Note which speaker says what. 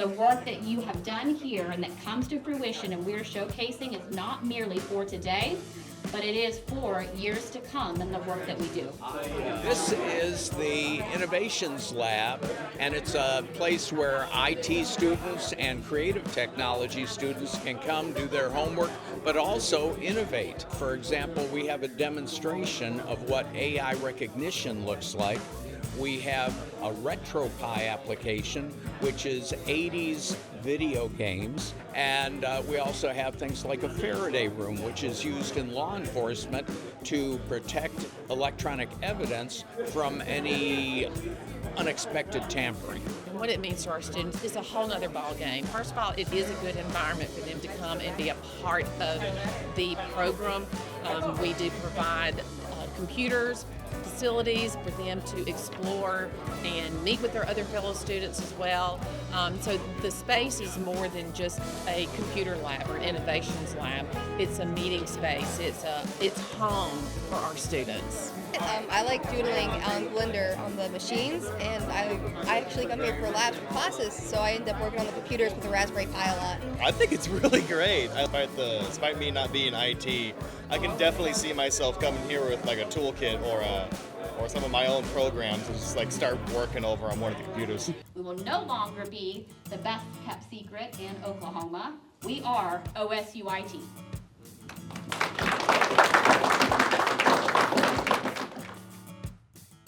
Speaker 1: The work that you have done here and that comes to fruition and we're showcasing is not merely for today, but it is for years to come in the work that we do.
Speaker 2: This is the Innovations Lab, and it's a place where IT students and creative technology students can come do their homework, but also innovate. For example, we have a demonstration of what AI recognition looks like. We have a RetroPie application, which is 80s video games, and we also have things like a Faraday Room, which is used in law enforcement to protect electronic evidence from any unexpected tampering.
Speaker 3: And what it means to our students is a whole nother ball game. First of all, it is a good environment for them to come and be a part of the program. We do provide computers, facilities for them to explore and meet with their other fellow students as well. So the space is more than just a computer lab or an innovations lab. It's a meeting space. It's home for our students.
Speaker 4: I like doodling on Blender on the machines, and I actually come here for labs for classes, so I end up working on the computers with the Raspberry Pi a lot.
Speaker 5: I think it's really great. Despite me not being IT, I can definitely see myself coming here with like a toolkit or some of my own programs and just like start working over on one of the computers.
Speaker 1: We will no longer be the best kept secret in Oklahoma. We are OSUIT.